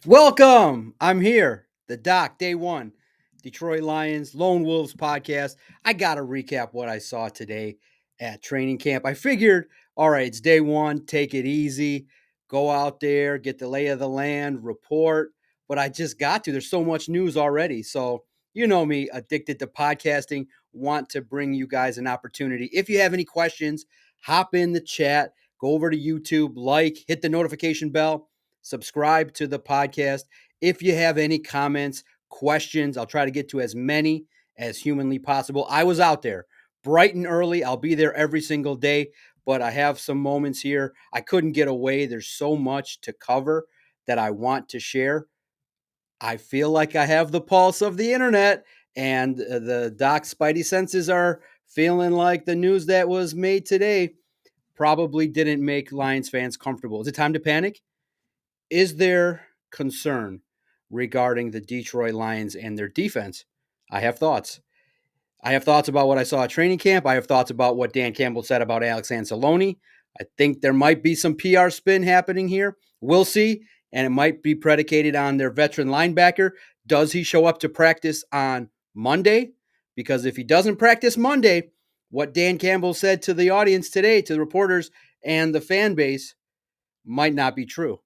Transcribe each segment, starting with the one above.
Welcome. I'm here, the doc, day one, Detroit Lions, Lone Wolves podcast. I got to recap what I saw today at training camp. I figured, all right, it's day one, take it easy, go out there, get the lay of the land, report. But I just got to. There's so much news already. So, you know me, addicted to podcasting, want to bring you guys an opportunity. If you have any questions, hop in the chat, go over to YouTube, hit the notification bell, subscribe to the podcast. If you have any comments, questions, I'll try to get to as many as humanly possible. I was out there bright and early. I'll be there every single day, but I have some moments here. I couldn't get away. There's so much to cover that I want to share. I feel like I have the pulse of the internet, and the doc spidey senses are feeling like the news that was made today probably didn't make Lions fans comfortable. Is it time to panic? Is there concern regarding the Detroit Lions and their defense? I have thoughts. I have thoughts about what I saw at training camp. I have thoughts about what Dan Campbell said about Alex Anzalone. I think there might be some PR spin happening here. We'll see. And it might be predicated on their veteran linebacker. Does he show up to practice on Monday? Because if he doesn't practice Monday, what Dan Campbell said to the audience today, to the reporters and the fan base, might not be true.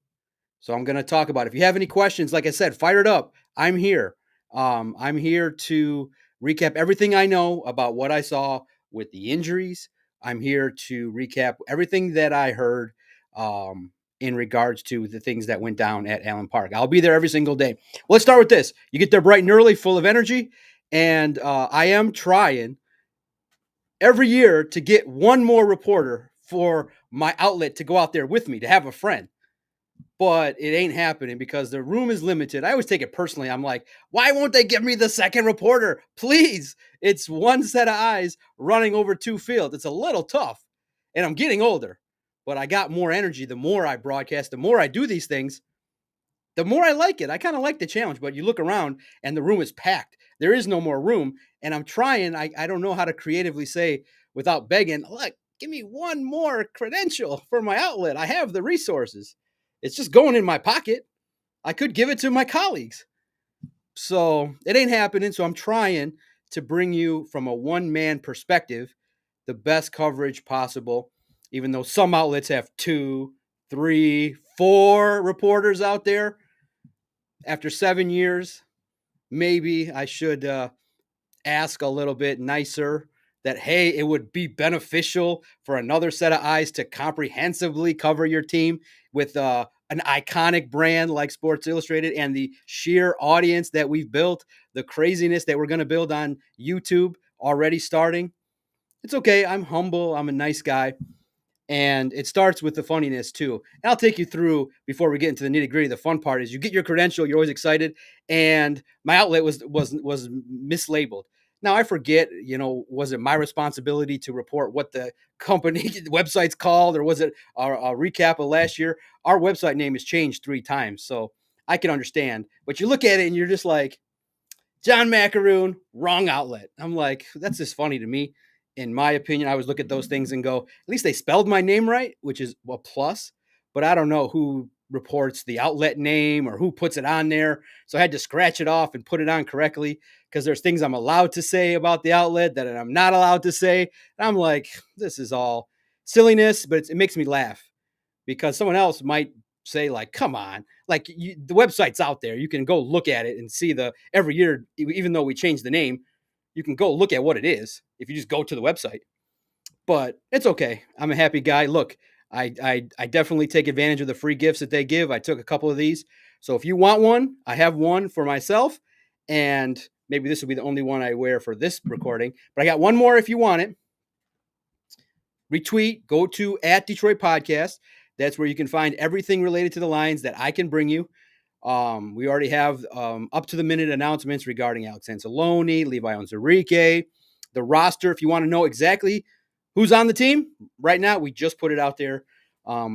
So I'm going to talk about it. If you have any questions, like I said, fire it up. I'm here. I'm here to recap everything I know about what I saw with the injuries. I'm here to recap everything that I heard in regards to the things that went down at Allen Park. I'll be there every single day. Well, let's start with this. You get there bright and early, full of energy. And I am trying every year to get one more reporter for my outlet to go out there with me, to have a friend, but it ain't happening because the room is limited. I always take it personally. I'm like, why won't they give me the second reporter? Please. It's one set of eyes running over two fields. It's a little tough, and I'm getting older, but I got more energy. The more I broadcast, the more I do these things, the more I like it. I kind of like the challenge, but you look around and the room is packed. There is no more room. And I'm trying, I don't know how to creatively say without begging, look, give me one more credential for my outlet. I have the resources. It's just going in my pocket. I could give it to my colleagues. So it ain't happening. So I'm trying to bring you from a one man perspective the best coverage possible, even though some outlets have two, three, four reporters out there. After 7 years, maybe I should ask a little bit nicer that, hey, it would be beneficial for another set of eyes to comprehensively cover your team with an iconic brand like Sports Illustrated and the sheer audience that we've built, the craziness that we're going to build on YouTube already starting. It's okay. I'm humble. I'm a nice guy. And it starts with the funniness too. And I'll take you through before we get into the nitty gritty. The fun part is you get your credential, you're always excited, and my outlet was mislabeled. Now I forget, was it my responsibility to report what the company website's called, or was it a recap of last year? Our website name has changed 3 times, so I can understand. But you look at it and you're just like, John Macaroon, wrong outlet. I'm like, that's just funny to me. In my opinion, I always look at those things and go, at least they spelled my name right, which is a plus. But I don't know who reports the outlet name or who puts it on there. So I had to scratch it off and put it on correctly because there's things I'm allowed to say about the outlet that I'm not allowed to say. And I'm like, this is all silliness, but it makes me laugh because someone else might say like, come on, like the website's out there. You can go look at it and see every year, even though we changed the name, you can go look at what it is if you just go to the website. But it's okay. I'm a happy guy. Look, I definitely take advantage of the free gifts that they give. I took a couple of these. So if you want one, I have one for myself. And maybe this will be the only one I wear for this recording. But I got one more if you want it. Retweet, go to @Detroit Podcast. That's where you can find everything related to the Lions that I can bring you. We already have up to the minute announcements regarding Alex Anzalone, Levi Onwuzurike, the roster. If you want to know exactly who's on the team right now, we just put it out there.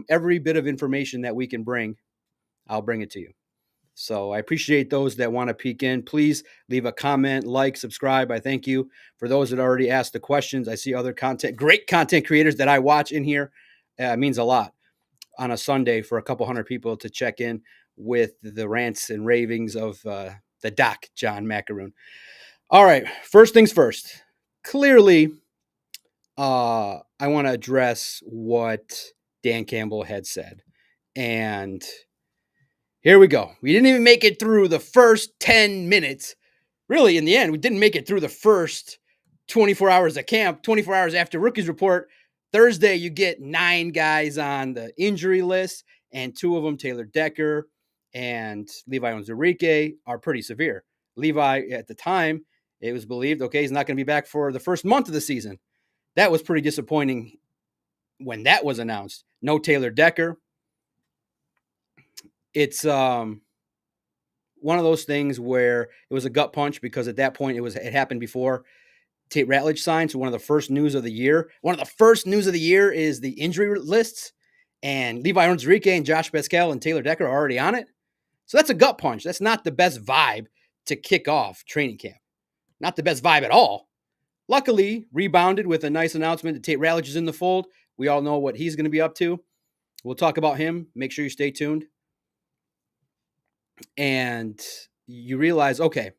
Every bit of information that we can bring, I'll bring it to you. So I appreciate those that want to peek in. Please leave a comment, like, subscribe. I thank you. For those that already asked the questions, I see other great content creators that I watch in here. It means a lot on a Sunday for a couple hundred people to check in. with the rants and ravings of the Doc, John Macaroon. All right, first things first. Clearly, I want to address what Dan Campbell had said. And here we go. We didn't even make it through the first 10 minutes. Really, in the end, we didn't make it through the first 24 hours of camp, 24 hours after rookies report. Thursday, you get 9 guys on the injury list, and 2 of them, Taylor Decker and Levi Onwuzurike, are pretty severe. Levi, at the time, it was believed, okay, he's not going to be back for the first month of the season. That was pretty disappointing when that was announced. No Taylor Decker. It's one of those things where it was a gut punch because at that point it happened before Tate Ratledge signed. So one of the first news of the year. One of the first news of the year is the injury lists, and Levi Onwuzurike and Josh Pascal and Taylor Decker are already on it. So that's a gut punch. That's not the best vibe to kick off training camp. Not the best vibe at all. Luckily, rebounded with a nice announcement that Tate Ratledge is in the fold. We all know what he's going to be up to. We'll talk about him. Make sure you stay tuned. And you realize, okay,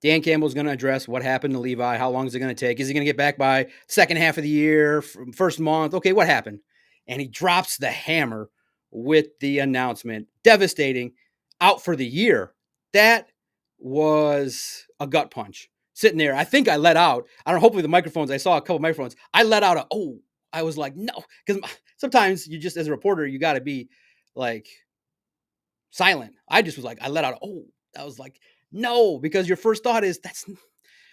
Dan Campbell's going to address what happened to Levi. How long is it going to take? Is he going to get back by second half of the year, first month? Okay, what happened? And he drops the hammer with the announcement. Devastating. Out for the year. That was a gut punch. Sitting there, I think I let out. I don't know, hopefully the microphones, I saw a couple of microphones. I let out I was like, no. Because sometimes you just, as a reporter, you got to be like silent. I just was like, I let out I was like, no, because your first thought is that's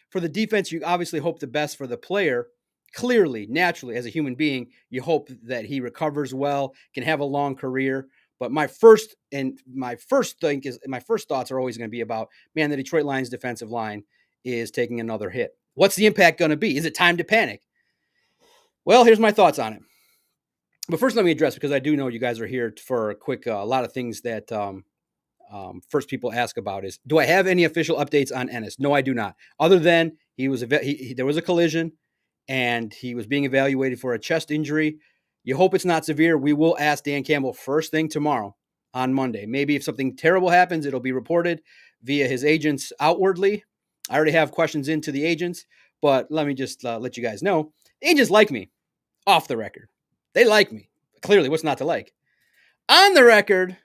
for the defense. You obviously hope the best for the player. Clearly, naturally, as a human being, you hope that he recovers well, can have a long career. But my first thoughts are always going to be about, man, the Detroit Lions defensive line is taking another hit. What's the impact going to be? Is it time to panic? Well, here's my thoughts on it. But first, let me address, because I do know you guys are here for a quick, a lot of things that first people ask about is, do I have any official updates on Ennis? No, I do not. Other than there was a collision and he was being evaluated for a chest injury. You hope it's not severe. We will ask Dan Campbell first thing tomorrow on Monday. Maybe if something terrible happens, it'll be reported via his agents outwardly. I already have questions into the agents, but let me just let you guys know. The agents like me off the record. They like me. Clearly, what's not to like? On the record,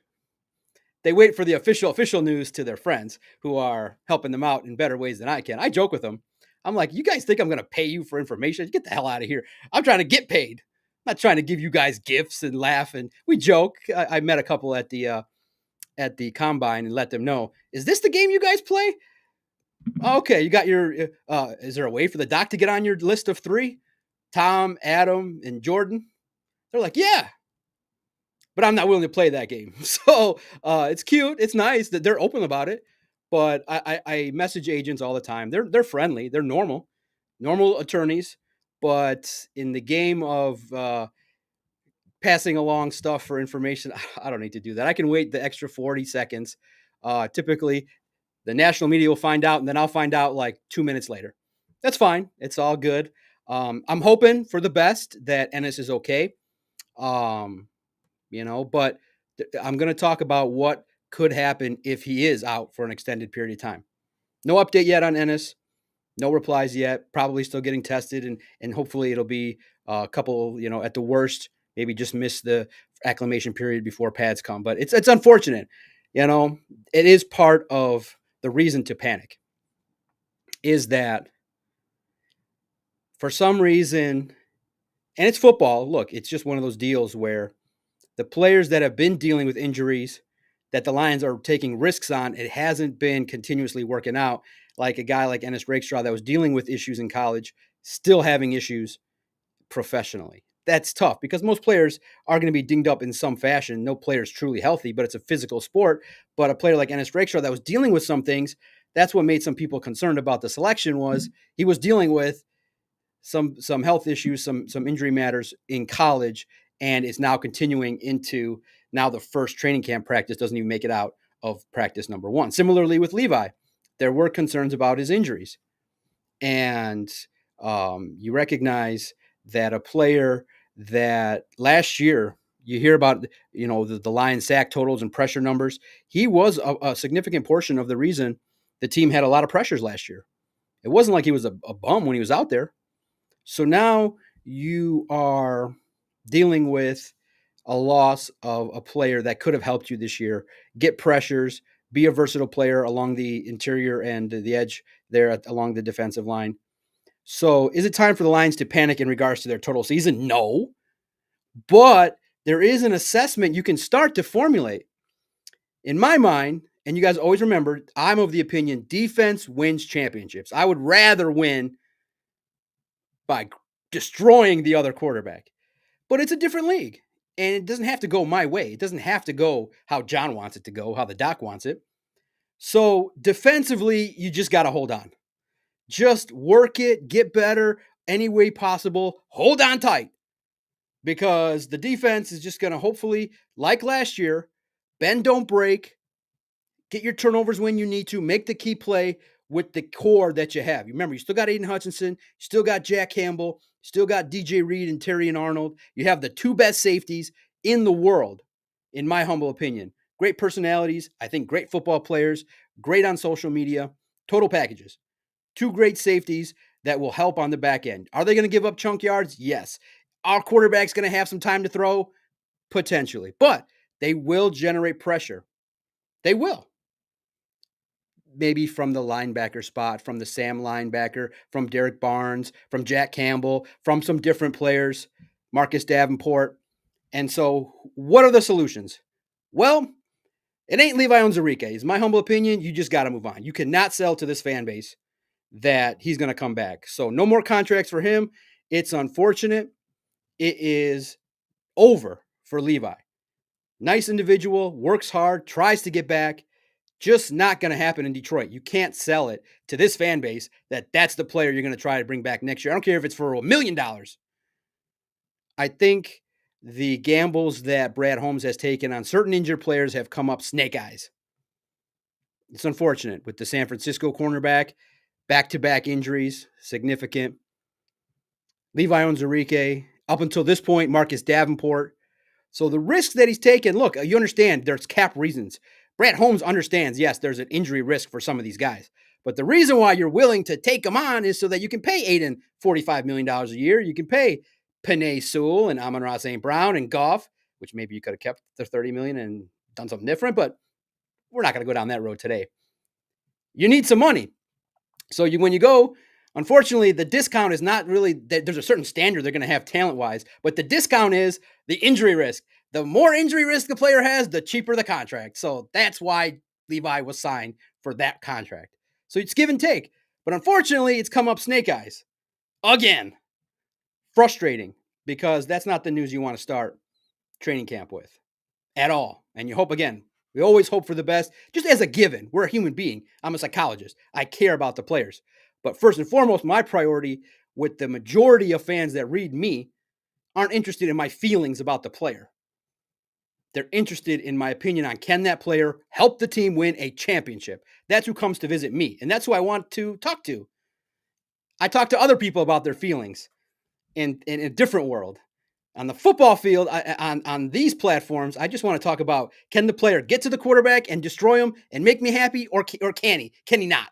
they wait for the official news to their friends who are helping them out in better ways than I can. I joke with them. I'm like, you guys think I'm going to pay you for information? Get the hell out of here. I'm trying to get paid. I'm not trying to give you guys gifts and laugh. And we joke. I met a couple at the combine and let them know, is this the game you guys play? Okay, you got your, is there a way for the doc to get on your list of 3? Tom, Adam, and Jordan? They're like, yeah. But I'm not willing to play that game. So it's cute. It's nice that they're open about it. But I message agents all the time. They're friendly. They're normal attorneys. But in the game of passing along stuff for information, I don't need to do that. I can wait the extra 40 seconds. Typically, the national media will find out, and then I'll find out like 2 minutes later. That's fine. It's all good. I'm hoping for the best that Ennis is okay. But I'm going to talk about what could happen if he is out for an extended period of time. No update yet on Ennis. No replies yet. Probably still getting tested, and hopefully it'll be a couple, at the worst, maybe just miss the acclimation period before pads come. But it's unfortunate. It is part of the reason to panic is that for some reason, and it's football, look, it's just one of those deals where the players that have been dealing with injuries that the Lions are taking risks on, it hasn't been continuously working out. Like a guy like Ennis Rakestraw that was dealing with issues in college, still having issues professionally. That's tough because most players are going to be dinged up in some fashion. No player is truly healthy, but it's a physical sport. But a player like Ennis Rakestraw that was dealing with some things, that's what made some people concerned about the selection was he was dealing with some health issues, some injury matters in college, and is now continuing into now the first training camp practice doesn't even make it out of practice number 1. Similarly with Levi, there were concerns about his injuries. And you recognize that a player that last year, You hear about the Lions sack totals and pressure numbers. He was a significant portion of the reason the team had a lot of pressures last year. It wasn't like he was a bum when he was out there. So now you are dealing with a loss of a player that could have helped you this year, get pressures, be a versatile player along the interior and the edge there along the defensive line. So is it time for the Lions to panic in regards to their total season? No, but there is an assessment you can start to formulate. In my mind, and you guys always remember, I'm of the opinion defense wins championships. I would rather win by destroying the other quarterback. But it's a different league. And it doesn't have to go my way. It doesn't have to go how John wants it to go, how the doc wants it. So defensively, you just got to hold on. Just work it, get better any way possible. Hold on tight because the defense is just going to hopefully, like last year, bend, don't break, get your turnovers when you need to, make the key play with the core that you have. You remember, you still got Aiden Hutchinson, you still got Jack Campbell, still got DJ Reed and Terry and Arnold. You have the two best safeties in the world, in my humble opinion. Great personalities, I think great football players, great on social media, total packages. Two great safeties that will help on the back end. Are they going to give up chunk yards? Yes. Our quarterback's going to have some time to throw? Potentially. But they will generate pressure. They will. Maybe from the linebacker spot, from the Sam linebacker, from Derek Barnes, from Jack Campbell, from some different players, Marcus Davenport. And so, what are the solutions? Well, it ain't Levi Onwuzurike. It's my humble opinion. You just got to move on. You cannot sell to this fan base that he's going to come back. So, no more contracts for him. It's unfortunate. It is over for Levi. Nice individual, works hard, tries to get back. Just not going to happen in Detroit. You can't sell it to this fan base that that's the player you're going to try to bring back next year. I don't care if it's for $1 million. I think the gambles that Brad Holmes has taken on certain injured players have come up snake eyes. It's unfortunate with the San Francisco cornerback, back-to-back injuries, significant. Levi Onwuzurike, up until this point, Marcus Davenport. So the risks that he's taken, look, you understand there's cap reasons. Brad Holmes understands, yes, there's an injury risk for some of these guys. But the reason why you're willing to take them on is so that you can pay Aiden $45 million a year. You can pay Penei Sewell and Amon-Ra St. Brown and Goff, which maybe you could have kept the $30 million and done something different, but we're not going to go down that road today. You need some money. So when you go, unfortunately, the discount is not really, there's a certain standard they're going to have talent-wise, but the discount is the injury risk. The more injury risk the player has, the cheaper the contract. So that's why Levi was signed for that contract. So it's give and take. But unfortunately, it's come up snake eyes. Again. Frustrating because that's not the news you want to start training camp with at all. And you hope, again, we always hope for the best, just as a given. We're a human being. I'm a psychologist. I care about the players. But first and foremost, my priority with the majority of fans that read me aren't interested in my feelings about the player. They're interested in my opinion on can that player help the team win a championship. That's who comes to visit me. And that's who I want to talk to. I talk to other people about their feelings in a different world. On the football field, on these platforms, I just want to talk about can the player get to the quarterback and destroy him and make me happy, or can he? Can he not?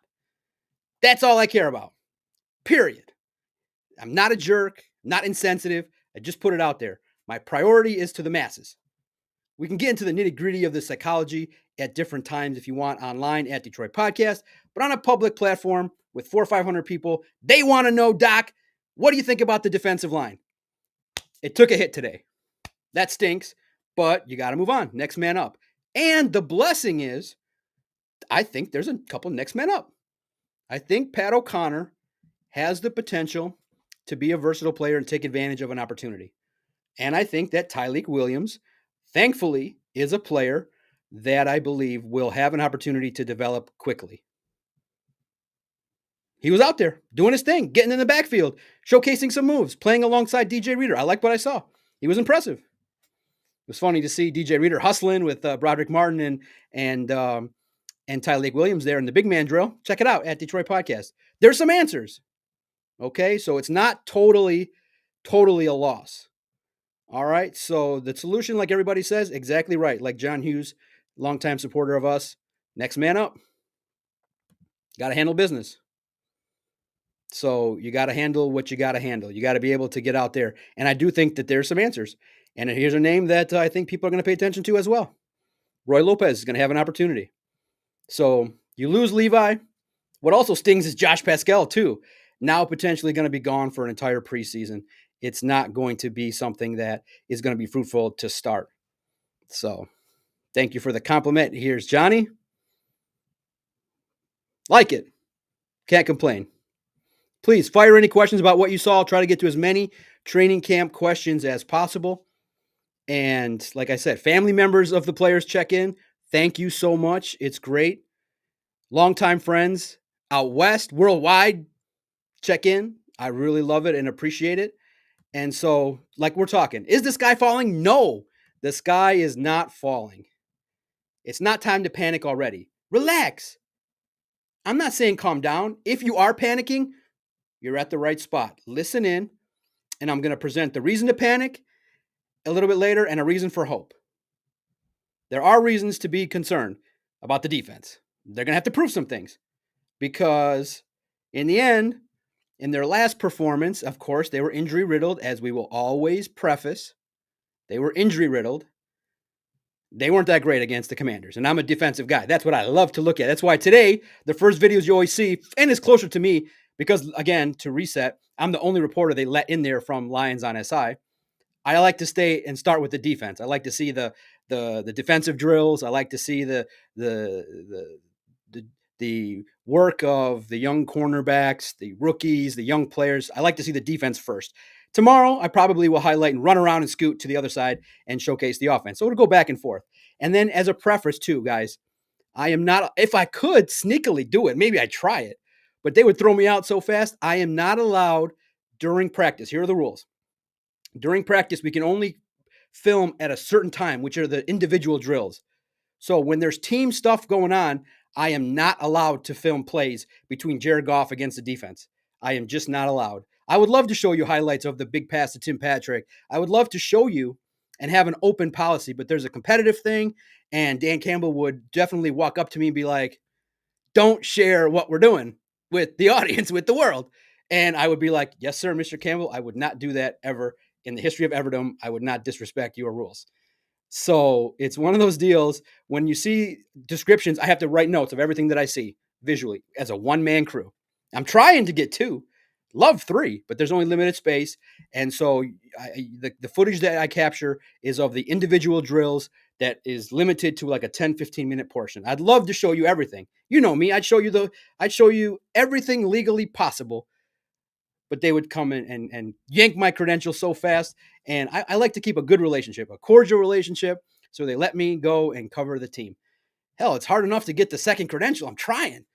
That's all I care about. Period. I'm not a jerk, not insensitive. I just put it out there. My priority is to the masses. We can get into the nitty-gritty of the psychology at different times if you want online at Detroit Podcast, but on a public platform with 400 or 500 people, they want to know, Doc, what do you think about the defensive line? It took a hit today. That stinks, but you got to move on. Next man up. And the blessing is, I think there's a couple next men up. I think Pat O'Connor has the potential to be a versatile player and take advantage of an opportunity. And I think that Tyleik Williams, thankfully, is a player that I believe will have an opportunity to develop quickly. He was out there doing his thing, getting in the backfield, showcasing some moves, playing alongside DJ Reader. I like what I saw. He was impressive. It was funny to see DJ Reader hustling with Broderick Martin and Tyleik Williams there in the big man drill. Check it out at Detroit Podcast. There's some answers. Okay, so it's not totally a loss. All right. So the solution, like everybody says, exactly right. Like John Hughes, longtime supporter of us. Next man up. Got to handle business. So you got to handle what you got to handle. You got to be able to get out there. And I do think that there's some answers. And here's a name that I think people are going to pay attention to as well. Roy Lopez is going to have an opportunity. So you lose Levi. What also stings is Josh Pascal, too. Now potentially going to be gone for an entire preseason. It's not going to be something that is going to be fruitful to start. So thank you for the compliment. Here's Johnny. Like it. Can't complain. Please fire any questions about what you saw. I'll try to get to as many training camp questions as possible. And like I said, family members of the players check in. Thank you so much. It's great. Longtime friends out west, worldwide, check in. I really love it and appreciate it. And so, like we're talking, is the sky falling? No, the sky is not falling. It's not time to panic already. Relax. I'm not saying calm down. If you are panicking, you're at the right spot. Listen in, and I'm going to present the reason to panic a little bit later and a reason for hope. There are reasons to be concerned about the defense. They're going to have to prove some things because, in the end, in their last performance, of course, they were injury riddled, as we will always preface. They were injury riddled. They weren't that great against the Commanders, and I'm a defensive guy. That's what I love to look at. That's why today, the first videos you always see, and it's closer to me because, again, to reset, I'm the only reporter they let in there from Lions on SI. I like to stay and start with the defense. I like to see the defensive drills. I like to see the the work of the young cornerbacks, the rookies, the young players. I like to see the defense first. Tomorrow, I probably will highlight and run around and scoot to the other side and showcase the offense. So it'll go back and forth. And then as a preface too, guys, I am not, if I could sneakily do it, maybe I'd try it, but they would throw me out so fast. I am not allowed during practice. Here are the rules. During practice, we can only film at a certain time, which are the individual drills. So when there's team stuff going on, I am not allowed to film plays between Jared Goff against the defense. I am just not allowed. I would love to show you highlights of the big pass to Tim Patrick. I would love to show you and have an open policy, but there's a competitive thing, and Dan Campbell would definitely walk up to me and be like, don't share what we're doing with the audience, with the world. And I would be like, yes, sir, Mr. Campbell, I would not do that ever in the history of Everdom. I would not disrespect your rules. So it's one of those deals when you see descriptions, I have to write notes of everything that I see visually as a one-man crew. I'm trying to get two, love three, but there's only limited space. And so the footage that I capture is of the individual drills that is limited to like a 10, 15-minute portion. I'd love to show you everything. You know me, I'd show you everything legally possible, but they would come in and yank my credentials so fast. And I like to keep a good relationship, a cordial relationship. So they let me go and cover the team. Hell, it's hard enough to get the second credential. I'm trying.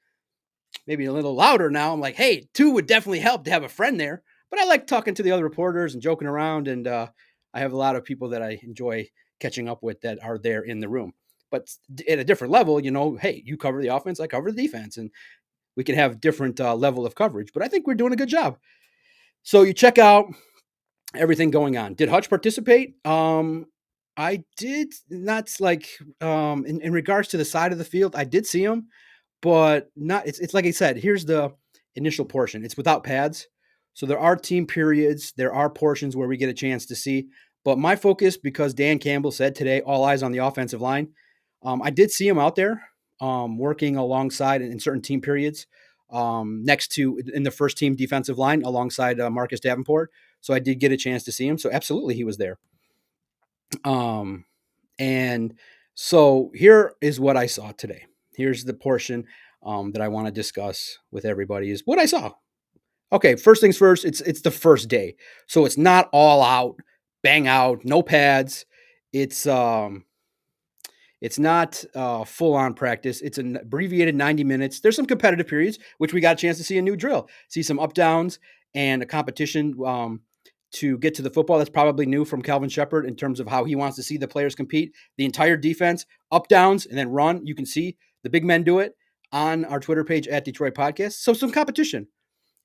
Maybe a little louder now. I'm like, hey, two would definitely help to have a friend there. But I like talking to the other reporters and joking around. And I have a lot of people that I enjoy catching up with that are there in the room. But at a different level, hey, you cover the offense, I cover the defense. And we can have different level of coverage. But I think we're doing a good job. So you check out everything going on. Did Hutch participate? I did not in regards to the side of the field. I did see him, but not. It's like I said. Here's the initial portion. It's without pads, so there are team periods. There are portions where we get a chance to see. But my focus, because Dan Campbell said today, all eyes on the offensive line. I did see him out there working alongside in certain team periods next to in the first team defensive line alongside Marcus Davenport. So I did get a chance to see him. So absolutely he was there. And so here is what I saw today. Here's the portion that I want to discuss with everybody is what I saw. Okay, first things first, it's the first day. So it's not all out, bang out, no pads. It's not full on practice. It's an abbreviated 90 minutes. There's some competitive periods, which we got a chance to see a new drill, see some up downs and a competition to get to the football. That's probably new from Calvin Shepard in terms of how he wants to see the players compete. The entire defense, up downs, and then run. You can see the big men do it on our Twitter page at Detroit Podcast. So some competition.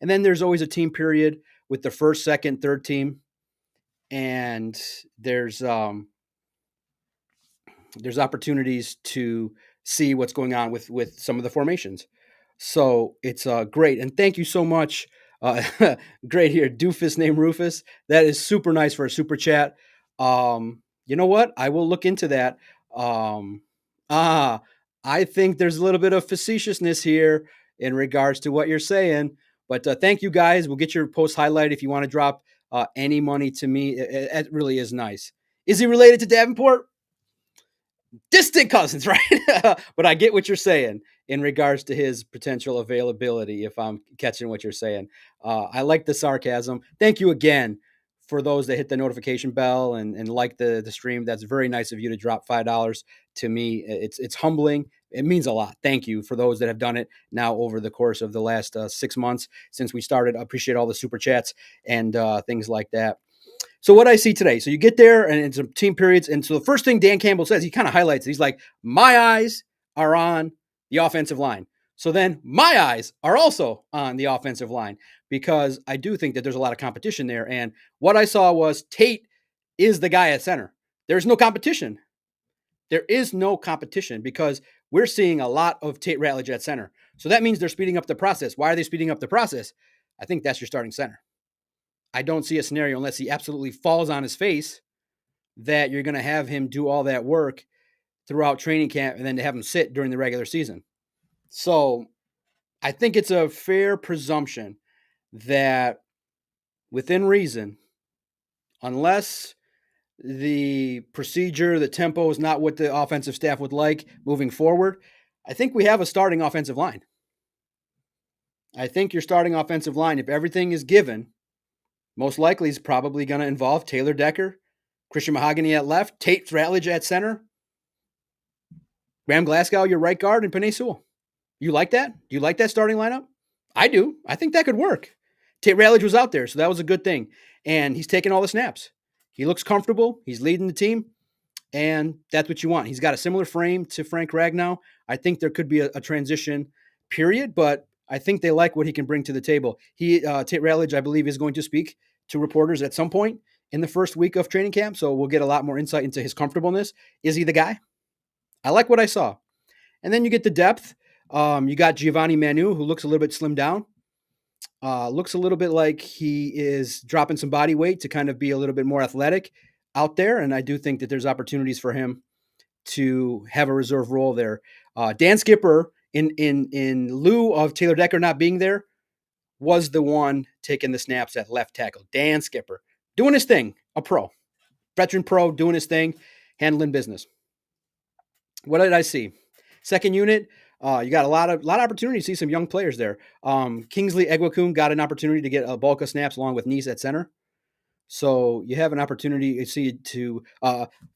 And then there's always a team period with the first, second, third team. and there's um, there's opportunities to see what's going on with some of the formations. So it's great, and thank you so much. Uh, Great here, doofus named Rufus. That is super nice for a super chat. You know what? I will look into that. Um, ah, I think there's a little bit of facetiousness here in regards to what you're saying, but thank you guys. We'll get your post highlight if you want to drop any money to me. It really is nice. Is he related to Davenport? Distant cousins, right? But I get what you're saying in regards to his potential availability, if I'm catching what you're saying. I like the sarcasm. Thank you again for those that hit the notification bell and like the stream. That's very nice of you to drop $5 to me. It's humbling. It means a lot. Thank you for those that have done it now over the course of the last 6 months since we started. I appreciate all the super chats and things like that. So what I see today, so you get there and it's some team periods, and so the first thing Dan Campbell says, he kind of highlights it. He's like, "My eyes are on the offensive line." So then my eyes are also on the offensive line because I do think that there's a lot of competition there. And what I saw was Tate is the guy at center. There's no competition. There is no competition because we're seeing a lot of Tate Ratledge at center. So that means they're speeding up the process. Why are they speeding up the process? I think that's your starting center. I don't see a scenario unless he absolutely falls on his face that you're going to have him do all that work throughout training camp and then to have him sit during the regular season. So I think it's a fair presumption that within reason, unless the procedure, the tempo is not what the offensive staff would like moving forward, I think we have a starting offensive line. I think your starting offensive line, if everything is given, most likely is probably going to involve Taylor Decker, Christian Mahogany at left, Tate Ratledge at center, Graham Glasgow, your right guard, and Penei Sewell. You like that? Do you like that starting lineup? I do. I think that could work. Tate Ratledge was out there, so that was a good thing. And he's taking all the snaps. He looks comfortable. He's leading the team, and that's what you want. He's got a similar frame to Frank Ragnow. I think there could be a transition period, but I think they like what he can bring to the table. Tate Ratledge, I believe, is going to speak to reporters at some point in the first week of training camp, so we'll get a lot more insight into his comfortableness. Is he the guy? I like what I saw. And then you get the depth. You got Giovanni Manu, who looks a little bit slimmed down. Looks a little bit like he is dropping some body weight to kind of be a little bit more athletic out there. And I do think that there's opportunities for him to have a reserve role there. Dan Skipper, in lieu of Taylor Decker not being there, was the one taking the snaps at left tackle. Dan Skipper, doing his thing, a pro, veteran pro, doing his thing, handling business. What did I see? Second unit, you got a lot of opportunity to see some young players there. Kingsley Egwakun got an opportunity to get a bulk of snaps along with Nice at center. So you have an opportunity to see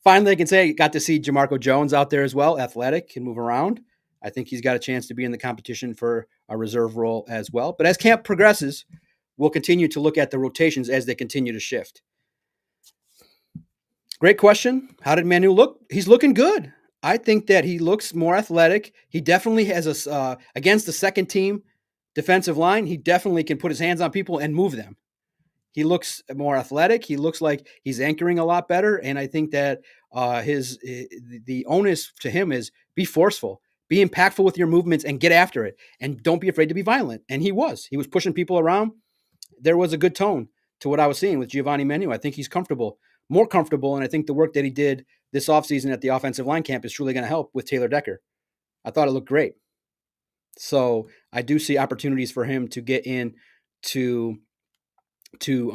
finally I can say got to see Jamarco Jones out there as well, athletic, can move around. I think he's got a chance to be in the competition for a reserve role as well. But as camp progresses, we'll continue to look at the rotations as they continue to shift. Great question. How did Manu look? He's looking good. I think that he looks more athletic. He definitely has against the second team defensive line. He definitely can put his hands on people and move them. He looks more athletic. He looks like he's anchoring a lot better. And I think that the onus to him is be forceful, be impactful with your movements and get after it. And don't be afraid to be violent. And he was pushing people around. There was a good tone to what I was seeing with Giovanni Menu. I think he's more comfortable. And I think the work that he did this offseason at the offensive line camp is truly going to help with Taylor Decker. I thought it looked great. So I do see opportunities for him to get in to the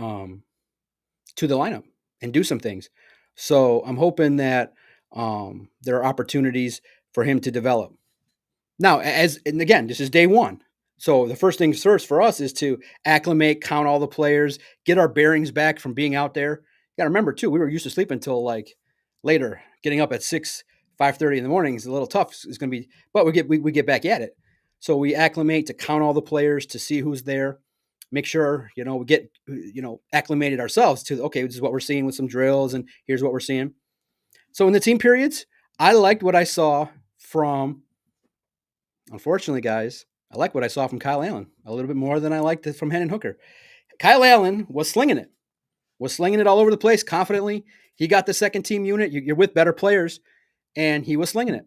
lineup and do some things. So I'm hoping that there are opportunities for him to develop. Now, and again, this is day one. So the first things first for us is to acclimate, count all the players, get our bearings back from being out there. You got to remember too, we were used to sleeping until like later, getting up at 5:30 in the morning is a little tough. It's going to be, but we get back at it. So we acclimate to count all the players to see who's there. Make sure, we get, acclimated ourselves to, okay, this is what we're seeing with some drills and here's what we're seeing. So in the team periods, I liked what I saw from, unfortunately, guys, I like what I saw from Kyle Allen a little bit more than I liked it from Hendon Hooker. Kyle Allen was slinging it. was slinging it all over the place confidently. He got the second team unit. You're with better players, and he was slinging it.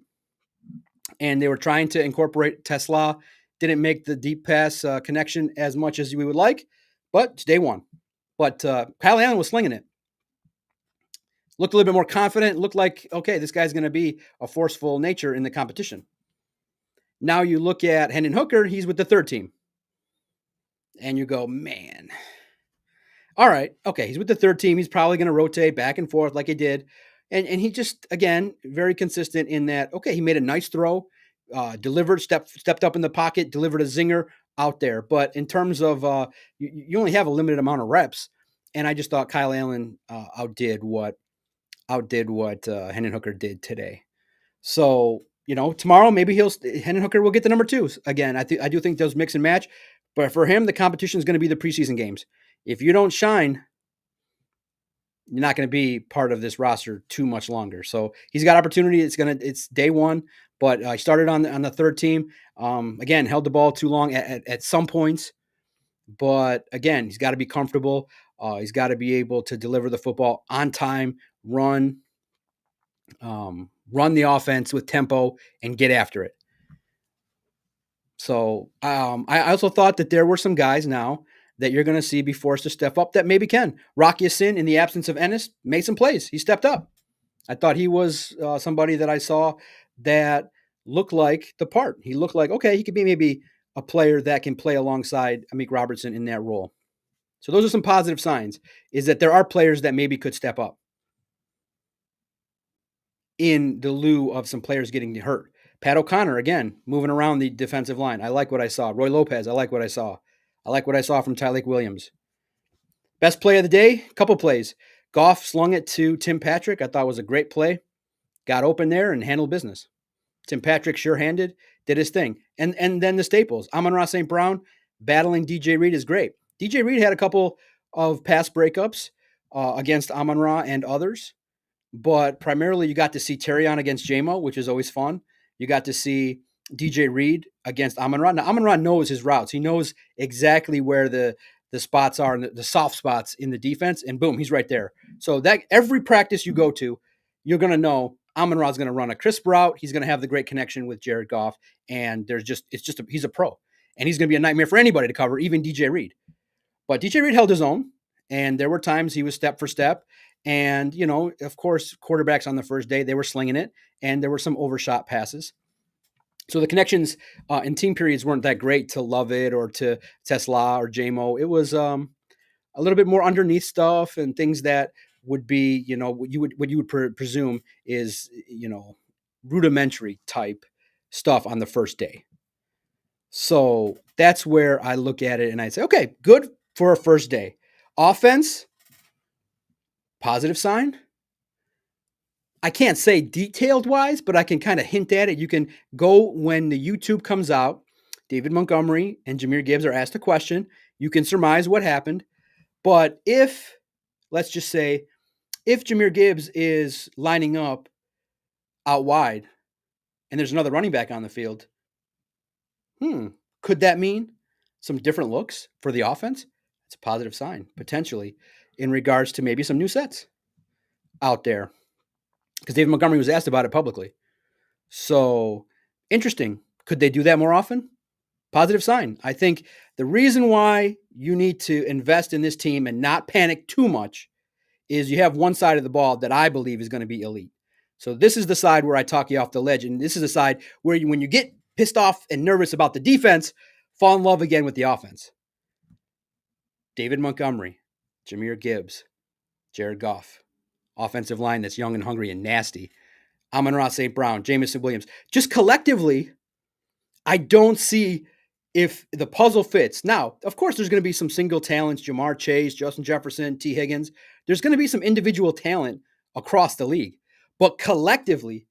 And they were trying to incorporate Tesla. Didn't make the deep pass connection as much as we would like, but it's day one. But Kyle Allen was slinging it. Looked a little bit more confident. Looked like, okay, this guy's going to be a forceful nature in the competition. Now you look at Hendon Hooker. He's with the third team. And you go, man. All right, okay, he's with the third team. He's probably going to rotate back and forth like he did. And he just, again, very consistent in that, okay, he made a nice throw, delivered, stepped up in the pocket, delivered a zinger out there. But in terms of, you only have a limited amount of reps. And I just thought Kyle Allen outdid what Hendon Hooker did today. So, tomorrow maybe Hendon Hooker will get the number twos. Again, I do think those mix and match. But for him, the competition is going to be the preseason games. If you don't shine, you're not going to be part of this roster too much longer. So he's got opportunity. It's day one, but he started on the third team. Again, held the ball too long at some points, but again, he's got to be comfortable. He's got to be able to deliver the football on time, run the offense with tempo, and get after it. So I also thought that there were some guys now that you're going to see be forced to step up that maybe can. Rocky Sin, in the absence of Ennis, made some plays. He stepped up. I thought he was somebody that I saw that looked like the part. He looked like, okay, he could be maybe a player that can play alongside Amik Robertson in that role. So those are some positive signs, is that there are players that maybe could step up in the lieu of some players getting hurt. Pat O'Connor, again, moving around the defensive line. I like what I saw. Roy Lopez, I like what I saw. I like what I saw from Tyleik Williams. Best play of the day, couple plays. Goff slung it to Tim Patrick. I thought was a great play. Got open there and handled business. Tim Patrick, sure-handed, did his thing. And then the staples. Amon-Ra St. Brown battling DJ Reed is great. DJ Reed had a couple of pass breakups against Amon-Ra and others. But primarily you got to see Terrion against JMO, which is always fun. You got to see DJ Reed against Amon-Ra. Now, Amon-Ra knows his routes. He knows exactly where the spots are and the soft spots in the defense, and boom, he's right there. So that every practice you go to, you're going to know Amon-Ra is going to run a crisp route. He's going to have the great connection with Jared Goff, and he's a pro, and he's going to be a nightmare for anybody to cover, even DJ Reed. But DJ Reed held his own, and there were times he was step for step. And, of course, quarterbacks on the first day, they were slinging it, and there were some overshot passes. So the connections in team periods weren't that great to Lovett or to Tesla or JMO. It was a little bit more underneath stuff and things that would be, what you would presume is, rudimentary type stuff on the first day. So that's where I look at it and I say, okay, good for a first day. Offense, positive sign. I can't say detailed wise, but I can kind of hint at it. You can go when the YouTube comes out. David Montgomery and Jahmyr Gibbs are asked a question. You can surmise what happened. But let's just say, if Jahmyr Gibbs is lining up out wide and there's another running back on the field, could that mean some different looks for the offense? It's a positive sign, potentially, in regards to maybe some new sets out there. Because David Montgomery was asked about it publicly. So, interesting. Could they do that more often? Positive sign. I think the reason why you need to invest in this team and not panic too much is you have one side of the ball that I believe is going to be elite. So this is the side where I talk you off the ledge, and this is the side where when you get pissed off and nervous about the defense, fall in love again with the offense. David Montgomery, Jahmyr Gibbs, Jared Goff. Offensive line that's young and hungry and nasty. Amon-Ra St. Brown, Jameson Williams. Just collectively, I don't see if the puzzle fits. Now, of course, there's going to be some single talents, Jamar Chase, Justin Jefferson, T. Higgins. There's going to be some individual talent across the league. But collectively,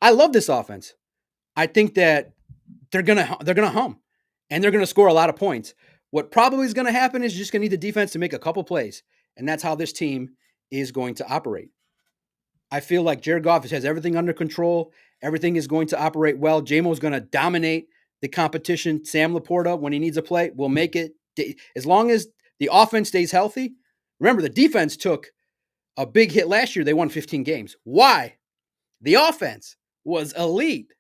I love this offense. I think that they're gonna hum, and they're going to score a lot of points. What probably is going to happen is you're just going to need the defense to make a couple plays, and that's how this team is going to operate. I feel like Jared Goff has everything under control. Everything is going to operate well. JMO is going to dominate the competition. Sam Laporta, when he needs a play, will make it. As long as the offense stays healthy, Remember, the defense took a big hit last year. They won 15 games. Why? The offense was elite.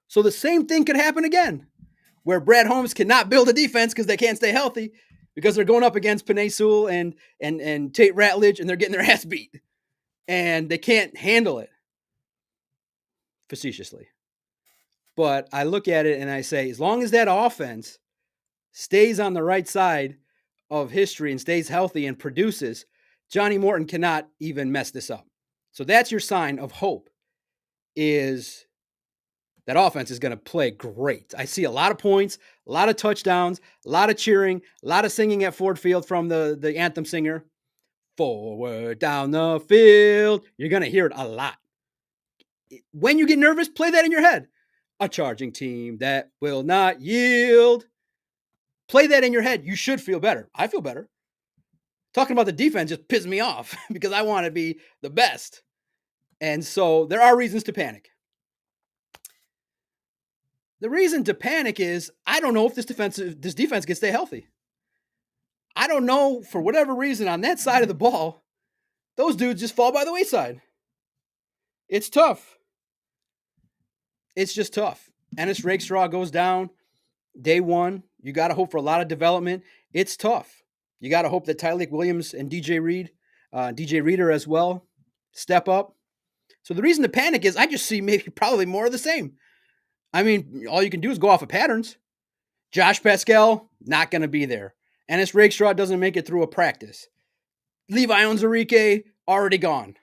So the same thing could happen again, where Brad Holmes cannot build a defense because they can't stay healthy because they're going up against Penei Sewell and Tate Ratledge, and they're getting their ass beat. And they can't handle it, facetiously. But I look at it and I say, as long as that offense stays on the right side of history and stays healthy and produces, Johnny Morton cannot even mess this up. So that's your sign of hope, is that offense is going to play great. I see a lot of points, a lot of touchdowns, a lot of cheering, a lot of singing at Ford Field from the anthem singer. Forward down the field. You're going to hear it a lot. When you get nervous, play that in your head. A charging team that will not yield. Play that in your head. You should feel better. I feel better. Talking about the defense just pisses me off because I want to be the best. And so there are reasons to panic. The reason to panic is I don't know if this defense can stay healthy. I don't know, for whatever reason, on that side of the ball, those dudes just fall by the wayside. It's tough. It's just tough. Ennis Rakestraw goes down day one. You got to hope for a lot of development. It's tough. You got to hope that Tyleik Williams and DJ Reader as well, step up. So the reason to panic is I just see maybe probably more of the same. I mean, all you can do is go off of patterns. Josh Pascal, not going to be there. Ennis Rakestraw doesn't make it through a practice. Levi Onwuzurike, already gone.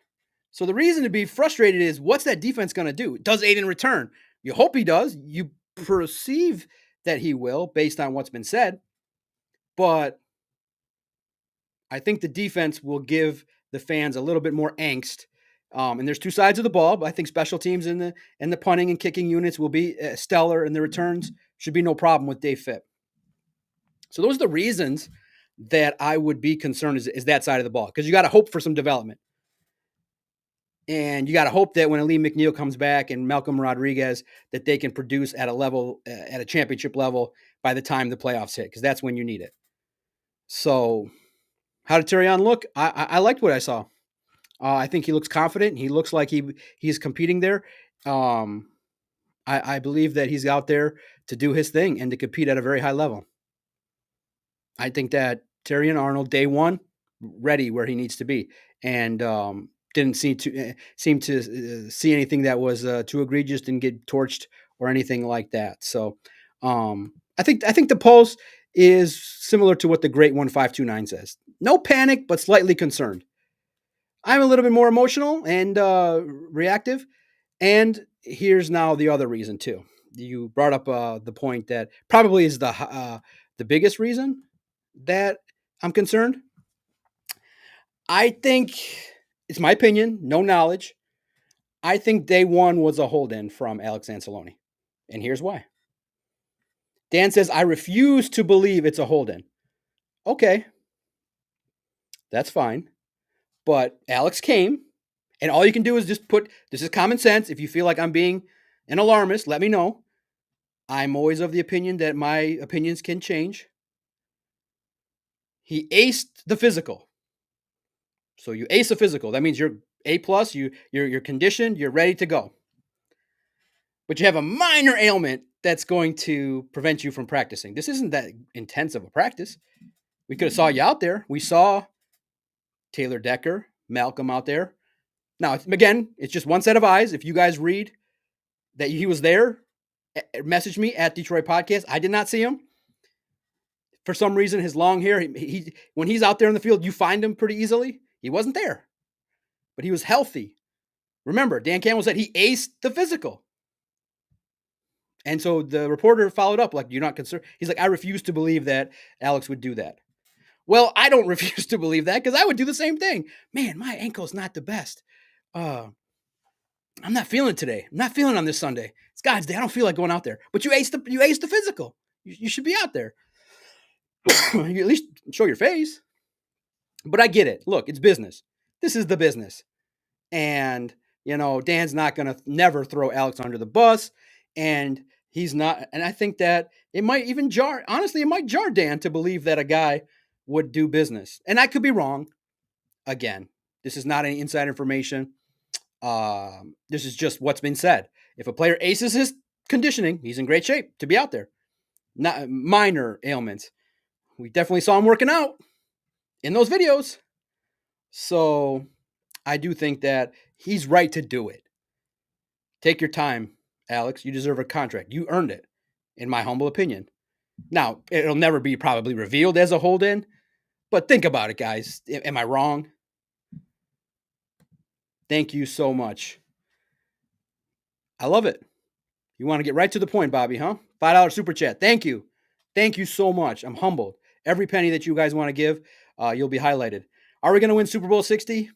So the reason to be frustrated is, what's that defense going to do? Does Aiden return? You hope he does. You perceive that he will based on what's been said. But I think the defense will give the fans a little bit more angst. And there's two sides of the ball, but I think special teams and the punting and kicking units will be stellar, and the returns should be no problem with Dave Phipp. So those are the reasons that I would be concerned is that side of the ball, because you got to hope for some development. And you got to hope that when Aleem McNeil comes back and Malcolm Rodriguez, that they can produce at a level, at a championship level by the time the playoffs hit, because that's when you need it. So how did Terrion look? I liked what I saw. I think he looks confident. He looks like he's competing there. I believe that he's out there to do his thing and to compete at a very high level. I think that Terrion Arnold, day one, ready where he needs to be, and didn't seem to see anything that was too egregious, didn't get torched or anything like that. So I think the pulse is similar to what the Great 1529 says. No panic, but slightly concerned. I'm a little bit more emotional and reactive. And here's now the other reason too. You brought up the point that probably is the biggest reason that I'm concerned. I think, it's my opinion, no knowledge. I think day one was a hold-in from Alex Anzalone. And here's why. Dan says, I refuse to believe it's a hold-in. Okay, that's fine. But Alex came, and all you can do is just put, this is common sense. If you feel like I'm being an alarmist, let me know. I'm always of the opinion that my opinions can change. He aced the physical. So you ace a physical. That means you're A+, you're conditioned, you're ready to go. But you have a minor ailment that's going to prevent you from practicing. This isn't that intense of a practice. We could have saw you out there. We saw Taylor Decker, Malcolm out there. Now, again, it's just one set of eyes. If you guys read that he was there, message me at Detroit Podcast. I did not see him. For some reason, his long hair, he when he's out there in the field, you find him pretty easily. He wasn't there, but he was healthy. Remember, Dan Campbell said he aced the physical. And so the reporter followed up, like, you're not concerned? He's like, I refuse to believe that Alex would do that. Well, I don't refuse to believe that, because I would do the same thing. Man, my ankle's not the best. I'm not feeling it today. I'm not feeling it on this Sunday. It's God's day. I don't feel like going out there. But you aced the physical. You should be out there. You at least show your face. But I get it. Look, it's business. This is the business. And, Dan's not going to never throw Alex under the bus. And he's not. And I think that it might even jar. Honestly, it might jar Dan to believe that a guy would do business. And I could be wrong. again, this is not any inside information. This is just what's been said. If a player aces his conditioning, he's in great shape to be out there. Not minor ailments. We definitely saw him working out in those videos. So I do think that he's right to do it. Take your time, Alex. You deserve a contract. You earned it, in my humble opinion. Now, it'll never be probably revealed as a hold in, but think about it, guys. Am I wrong? Thank you so much. I love it. You want to get right to the point, Bobby, huh? $5 super chat. Thank you. Thank you so much. I'm humbled. Every penny that you guys want to give, you'll be highlighted. Are we going to win Super Bowl 60?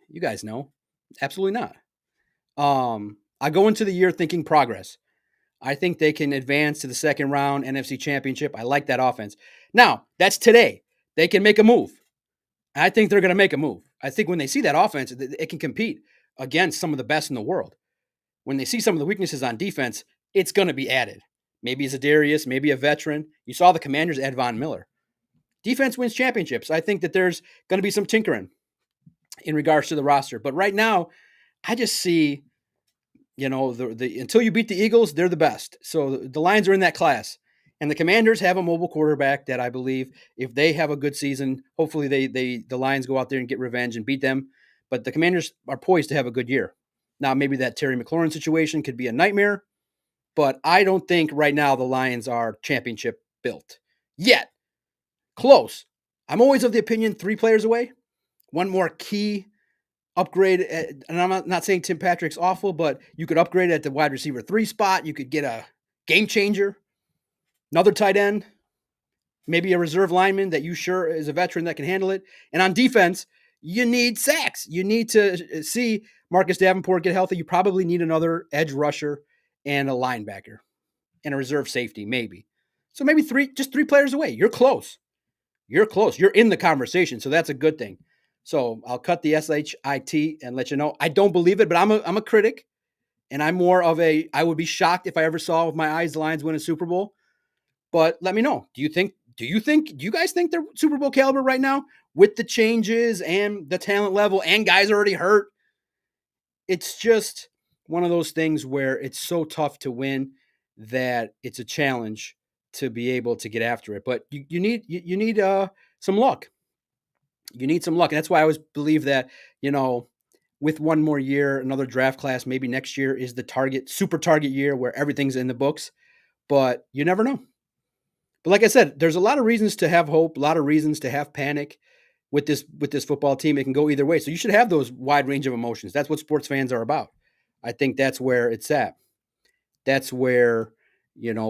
You guys know. Absolutely not. I go into the year thinking progress. I think they can advance to the second round NFC Championship. I like that offense. Now, that's today. They can make a move. I think they're going to make a move. I think when they see that offense, it can compete against some of the best in the world. When they see some of the weaknesses on defense, it's going to be added. Maybe it's a Darius, maybe a veteran. You saw the Commanders add Von Miller. Defense wins championships. I think that there's going to be some tinkering in regards to the roster. But right now, I just see, the until you beat the Eagles, they're the best. So the Lions are in that class. And the Commanders have a mobile quarterback that I believe if they have a good season, hopefully the Lions go out there and get revenge and beat them. But the Commanders are poised to have a good year. Now, maybe that Terry McLaurin situation could be a nightmare, but I don't think right now the Lions are championship built yet. Close. I'm always of the opinion 3 players away. One more key upgrade, and I'm not saying Tim Patrick's awful, but you could upgrade at the wide receiver 3 spot. You could get a game changer, another tight end, maybe a reserve lineman that you sure is a veteran that can handle it. And on defense, you need sacks. You need to see Marcus Davenport get healthy. You probably need another edge rusher and a linebacker and a reserve safety, maybe. So maybe just 3 players away. You're close. You're close. You're in the conversation. So that's a good thing. So I'll cut the SHIT and let you know. I don't believe it, but I'm a critic. And I'm more of I would be shocked if I ever saw with my eyes the Lions win a Super Bowl. But let me know. Do you guys think they're Super Bowl caliber right now with the changes and the talent level and guys already hurt? It's just one of those things where it's so tough to win that it's a challenge to be able to get after it. But you need some luck. You need some luck. And that's why I always believe that, with one more year, another draft class, maybe next year is the super target year where everything's in the books. But you never know. But like I said, there's a lot of reasons to have hope, a lot of reasons to have panic with this football team. It can go either way. So you should have those wide range of emotions. That's what sports fans are about. I think that's where it's at. That's where,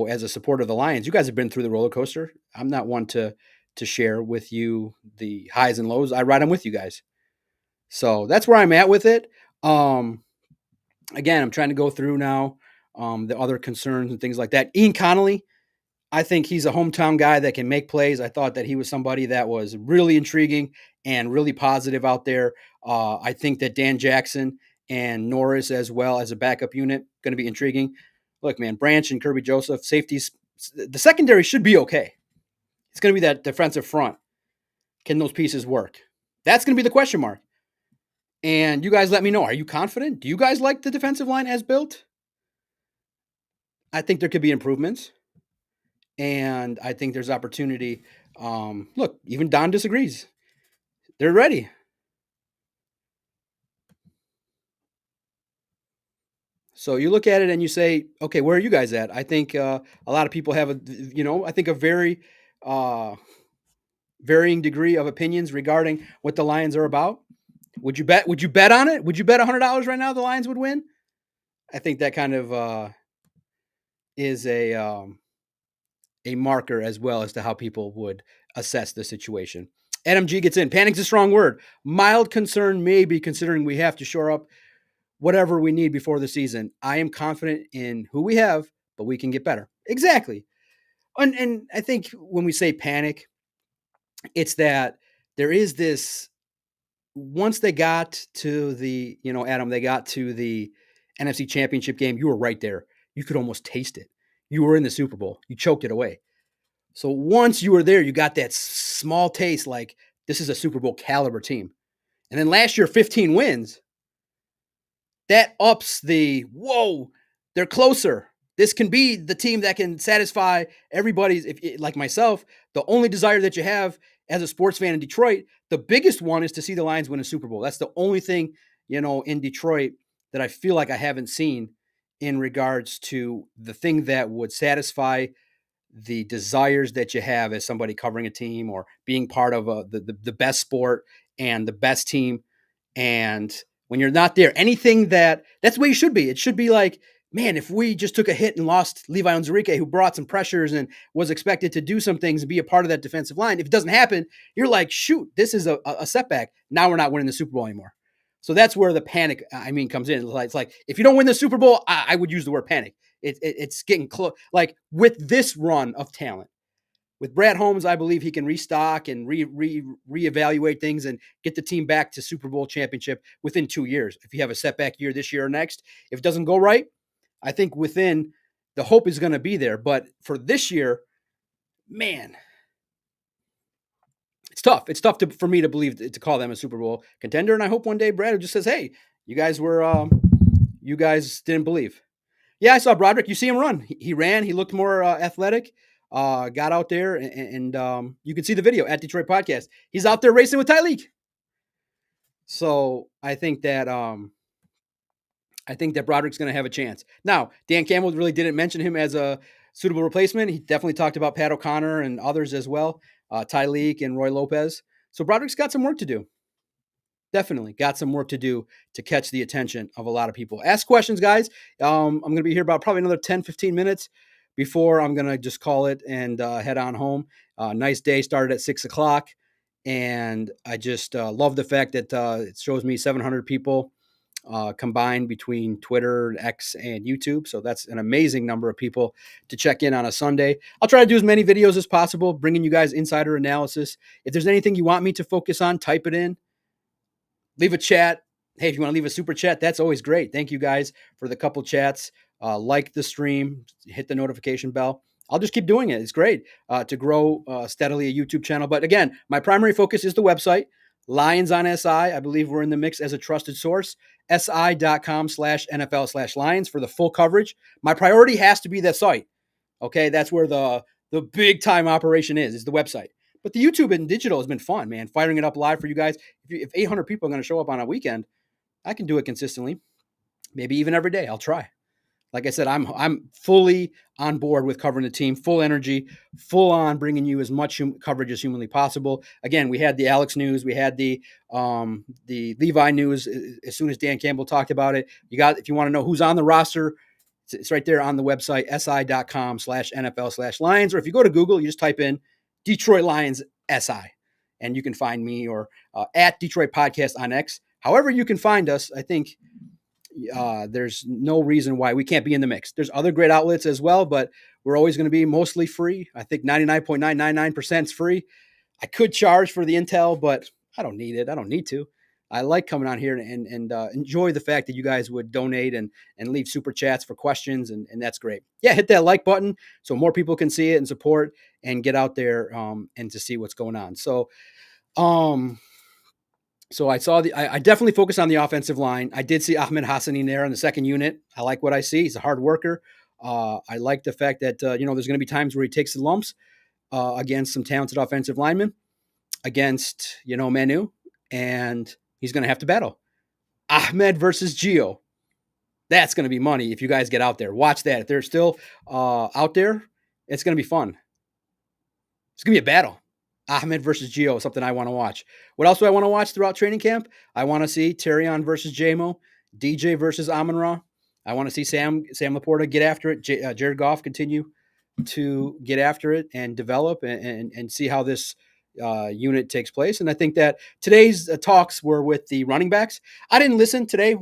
as a supporter of the Lions, you guys have been through the roller coaster. I'm not one to share with you the highs and lows. I ride them with you guys. So that's where I'm at with it. Again, I'm trying to go through now the other concerns and things like that. Ian Connolly, I think he's a hometown guy that can make plays. I thought that he was somebody that was really intriguing and really positive out there. I think that Dan Jackson and Norris as well as a backup unit going to be intriguing. Look, man, Branch and Kirby Joseph, safeties, the secondary should be okay. It's going to be that defensive front. Can those pieces work? That's going to be the question mark. And you guys let me know. Are you confident? Do you guys like the defensive line as built? I think there could be improvements. And I think there's opportunity. Look, even Don disagrees. They're ready. So you look at it and you say, okay, where are you guys at? I think a lot of people have I think a very varying degree of opinions regarding what the Lions are about. Would you bet on it? Would you bet $100 right now the Lions would win? I think that kind of is a marker as well as to how people would assess the situation. Adam G gets in. Panic's a strong word. Mild concern maybe, considering we have to shore up whatever we need before the season. I am confident in who we have, but we can get better. Exactly. And I think when we say panic, it's that there is this, once they got to the, Adam, they got to the NFC Championship game, you were right there. You could almost taste it. You were in the Super Bowl. You choked it away. So once you were there, you got that small taste like this is a Super Bowl caliber team. And then last year, 15 wins. That ups the whoa, they're closer. This can be the team that can satisfy everybody's, if like myself, the only desire that you have as a sports fan in Detroit, the biggest one is to see the Lions win a Super Bowl. That's the only thing, in Detroit that I feel like I haven't seen in regards to the thing that would satisfy the desires that you have as somebody covering a team or being part of the best sport and the best team. And when you're not there, that's the way you should be. It should be like, man, if we just took a hit and lost Levi Onwuzurike, who brought some pressures and was expected to do some things and be a part of that defensive line, if it doesn't happen, you're like, shoot, this is a setback. Now we're not winning the Super Bowl anymore. So that's where the panic, comes in. It's like, if you don't win the Super Bowl, I would use the word panic. It's getting close. Like with this run of talent, with Brad Holmes, I believe he can restock and reevaluate things and get the team back to Super Bowl championship within 2 years. If you have a setback year this year or next, if it doesn't go right, I think within the hope is going to be there. But for this year, man, it's tough. It's tough for me to believe to call them a Super Bowl contender. And I hope one day Brad just says, "Hey, you guys you guys didn't believe." Yeah, I saw Broderick. You see him run. He ran. He looked more athletic. Got out there, and you can see the video at Detroit Podcast. He's out there racing with Tyreek. So I think that Broderick's going to have a chance. Now, Dan Campbell really didn't mention him as a suitable replacement. He definitely talked about Pat O'Connor and others as well, Tyreek and Roy Lopez. So Broderick's got some work to do. Definitely got some work to do to catch the attention of a lot of people. Ask questions, guys. I'm going to be here about probably another 10, 15 minutes before I'm going to just call it and head on home. Nice day, started at 6 o'clock. And I just love the fact that it shows me 700 people combined between Twitter, X, and YouTube. So that's an amazing number of people to check in on a Sunday. I'll try to do as many videos as possible, bringing you guys insider analysis. If there's anything you want me to focus on, type it in. Leave a chat. Hey, if you want to leave a super chat, that's always great. Thank you guys for the couple chats. Like the stream, hit the notification bell. I'll just keep doing it. It's great to grow steadily a YouTube channel. But again, my primary focus is the website, Lions on SI. I believe we're in the mix as a trusted source, si.com/NFL/Lions for the full coverage. My priority has to be that site. Okay, that's where the big time operation is the website. But the YouTube and digital has been fun, man. Firing it up live for you guys. If 800 people are going to show up on a weekend, I can do it consistently. Maybe even every day. I'll try. Like I said, I'm fully on board with covering the team, full energy, full on bringing you as much coverage as humanly possible. Again, we had the Alex news, we had the Levi news. As soon as Dan Campbell talked about it, if you want to know who's on the roster, it's right there on the website, si.com/NFL/Lions. Or if you go to Google, you just type in Detroit Lions SI, and you can find me or at Detroit Podcast on X. However you can find us, I think there's no reason why we can't be in the mix. There's other great outlets as well, but we're always going to be mostly free. I think 99.999% is free. I could charge for the intel, but I don't need it. I don't need to. I like coming on here and enjoy the fact that you guys would donate and leave super chats for questions, and that's great. Yeah, hit that like button so more people can see it and support and get out there and to see what's going on. So I saw I definitely focus on the offensive line. I did see Ahmed Hassani there in the second unit. I like what I see. He's a hard worker. I like the fact that there's going to be times where he takes the lumps against some talented offensive linemen, against Manu, and he's going to have to battle. Ahmed versus Gio. That's going to be money if you guys get out there. Watch that. If they're still out there, it's going to be fun. It's going to be a battle. Ahmed versus Gio is something I want to watch. What else do I want to watch throughout training camp? I want to see Terrion versus JMO, DJ versus Amon-Ra. I want to see Sam Laporta get after it, Jared Goff continue to get after it and develop and see how this unit takes place. And I think that today's talks were with the running backs. I didn't listen today.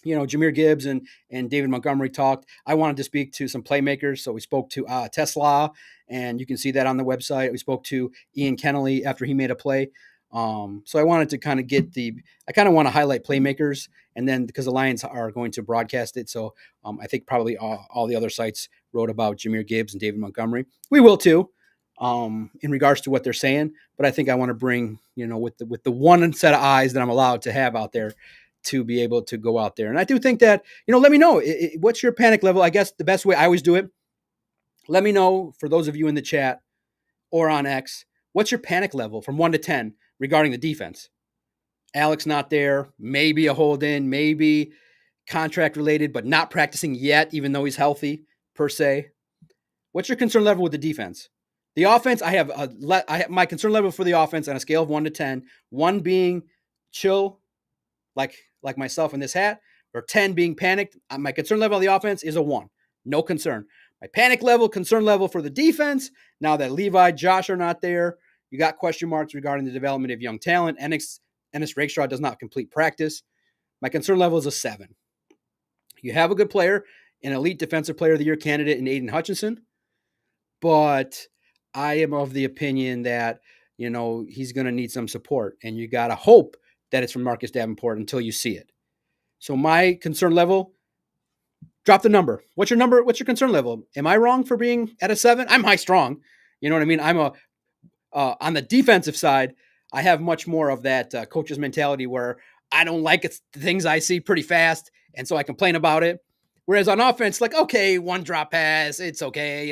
Jameer Gibbs and David Montgomery talked. I wanted to speak to some playmakers. So we spoke to Tesla, and you can see that on the website. We spoke to Ian Kennelly after he made a play. So I wanted to kind of want to highlight playmakers, and then because the Lions are going to broadcast it. So I think probably all the other sites wrote about Jameer Gibbs and David Montgomery. We will too. in regards to what they're saying. But I think I want to bring, with the one set of eyes that I'm allowed to have out there to be able to go out there. And I do think that, let me know what's your panic level. I guess the best way I always do it, let me know for those of you in the chat or on X, what's your panic level from 1 to 10 regarding the defense? Alex not there, maybe a hold in, maybe contract related, but not practicing yet, even though he's healthy per se. What's your concern level with the defense? The offense, I have my concern level for the offense on a scale of 1 to 10, 1 being chill, like myself in this hat, or 10 being panicked. My concern level on the offense is a 1. No concern. My panic level, concern level for the defense, now that Levi, Josh are not there, you got question marks regarding the development of young talent. Ennis Rakestraw does not complete practice. My concern level is a 7. You have a good player, an elite defensive player of the year candidate in Aiden Hutchinson, but I am of the opinion that, he's going to need some support, and you got to hope that it's from Marcus Davenport until you see it. So my concern level, drop the number. What's your number? What's your concern level? Am I wrong for being at a 7? I'm high strong. You know what I mean? I'm on the defensive side, I have much more of that coach's mentality where I don't like it, the things I see pretty fast, and so I complain about it. Whereas on offense, like, okay, 1 drop pass, it's okay,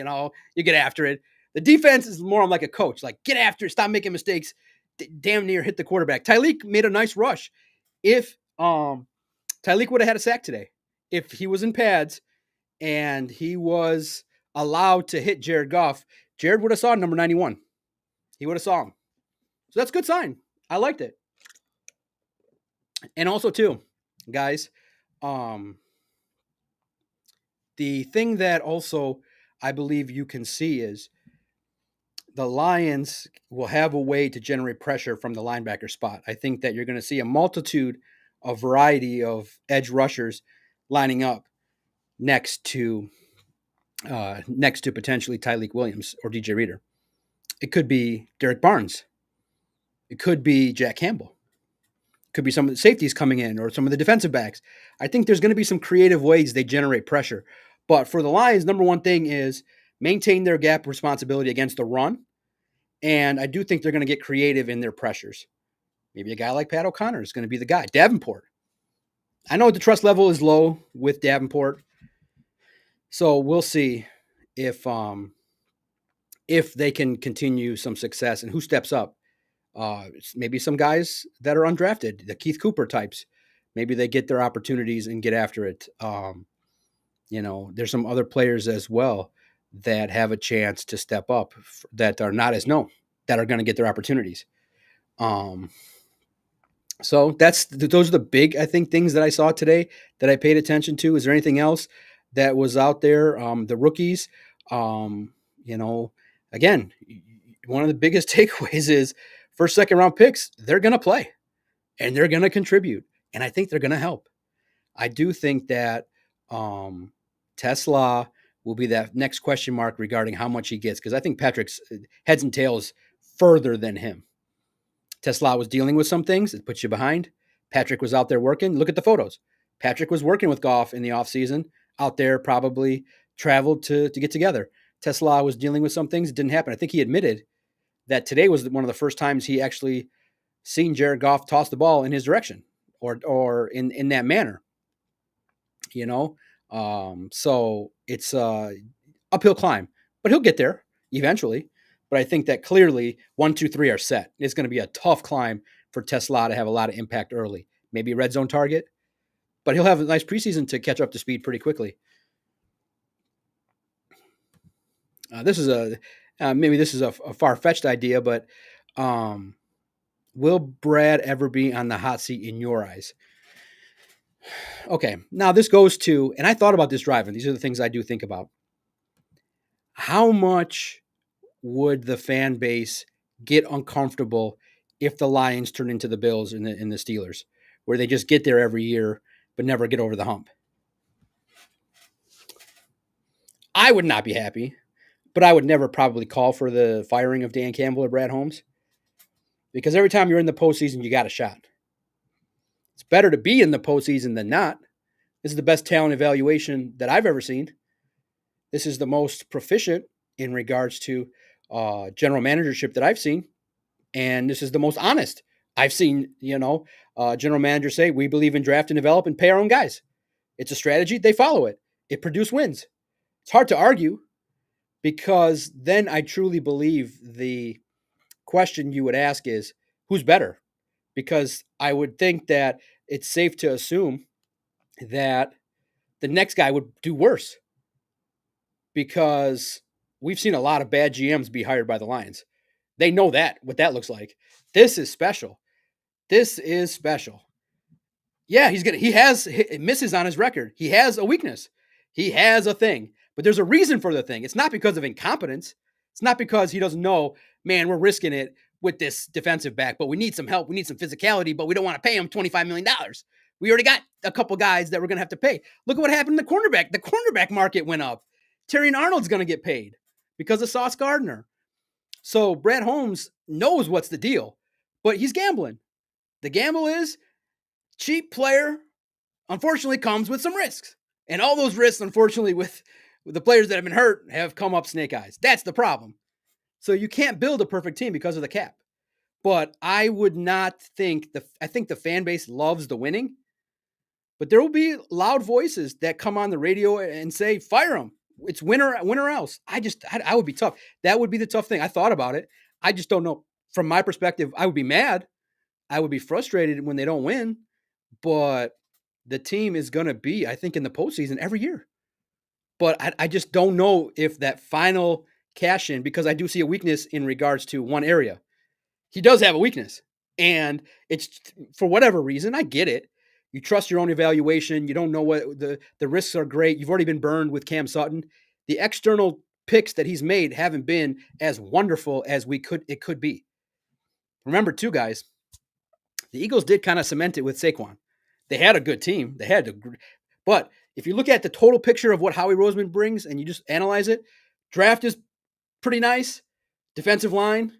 you get after it. The defense is more like a coach, like, get after it, stop making mistakes, damn near hit the quarterback. Tyleek made a nice rush. If Tyleek would have had a sack today, if he was in pads and he was allowed to hit Jared Goff, Jared would have saw number 91. He would have saw him. So that's a good sign. I liked it. And also, too, guys, the thing that also I believe you can see is the Lions will have a way to generate pressure from the linebacker spot. I think that you're going to see a multitude, a variety of edge rushers lining up next to potentially Tyleek Williams or DJ Reader. It could be Derek Barnes. It could be Jack Campbell. It could be some of the safeties coming in or some of the defensive backs. I think there's going to be some creative ways they generate pressure. But for the Lions, number one thing is maintain their gap responsibility against the run. And I do think they're going to get creative in their pressures. Maybe a guy like Pat O'Connor is going to be the guy. Davenport. I know the trust level is low with Davenport. So we'll see if they can continue some success and who steps up. Maybe some guys that are undrafted, the Keith Cooper types. Maybe they get their opportunities and get after it. There's some other players as well that have a chance to step up that are not as known, that are going to get their opportunities. So those are the big, I think, things that I saw today that I paid attention to. Is there anything else that was out there? The rookies, again, one of the biggest takeaways is first, second round picks, they're going to play and they're going to contribute. And I think they're going to help. I do think that Tesla will be that next question mark regarding how much he gets, because I think Patrick's heads and tails further than him. Tesla was dealing with some things that puts you behind. Patrick was out there working. Look at the photos. Patrick was working with Goff in the offseason, out there probably traveled to get together. Tesla was dealing with some things. It didn't happen. I think he admitted that today was one of the first times he actually seen Jared Goff toss the ball in his direction or in that manner. So it's a uphill climb, but he'll get there eventually. But I think that clearly 1, 2, 3 are set. It's going to be a tough climb for Tesla to have a lot of impact early. Maybe a red zone target, but he'll have a nice preseason to catch up to speed pretty quickly. This is a far-fetched idea, but will Brad ever be on the hot seat in your eyes? Okay, now this goes to, and I thought about this driving. These are the things I do think about. How much would the fan base get uncomfortable if the Lions turn into the Bills and the Steelers, where they just get there every year but never get over the hump? I would not be happy, but I would never probably call for the firing of Dan Campbell or Brad Holmes, because every time you're in the postseason, you got a shot. It's better to be in the postseason than not. This is the best talent evaluation that I've ever seen. This is the most proficient in regards to general managership that I've seen, and this is the most honest I've seen. General managers say we believe in draft and develop and pay our own guys. It's a strategy. They follow it. It produces wins. It's hard to argue because then I truly believe the question you would ask is who's better? Because I would think that it's safe to assume that the next guy would do worse because we've seen a lot of bad GMs be hired by the Lions. They know what that looks like. This is special. This is special. Yeah, he has misses on his record. He has a weakness. He has a thing, but there's a reason for the thing. It's not because of incompetence. It's not because he doesn't know, man, we're risking it with this defensive back, but we need some help. We need some physicality, but we don't want to pay him $25 million. We already got a couple guys that we're going to have to pay. Look at what happened in the cornerback. The cornerback market went up. Terrion Arnold's going to get paid because of Sauce Gardner. So Brad Holmes knows what's the deal, but he's gambling. The gamble is cheap player, unfortunately, comes with some risks. And all those risks, unfortunately, with the players that have been hurt have come up snake eyes. That's the problem. So you can't build a perfect team because of the cap. But I would not think I think the fan base loves the winning. But there will be loud voices that come on the radio and say, fire him. It's win or else. I would be tough. That would be the tough thing. I thought about it. I just don't know. From my perspective, I would be mad. I would be frustrated when they don't win. But the team is going to be, I think, in the postseason every year. But I just don't know if that final cash in, because I do see a weakness in regards to one area. He does have a weakness. And it's for whatever reason, I get it. You trust your own evaluation. You don't know what the risks are great. You've already been burned with Cam Sutton. The external picks that he's made haven't been as wonderful as it could be. Remember, too, guys, the Eagles did kind of cement it with Saquon. They had a good team. But if you look at the total picture of what Howie Roseman brings and you just analyze it, draft is pretty nice. Defensive line,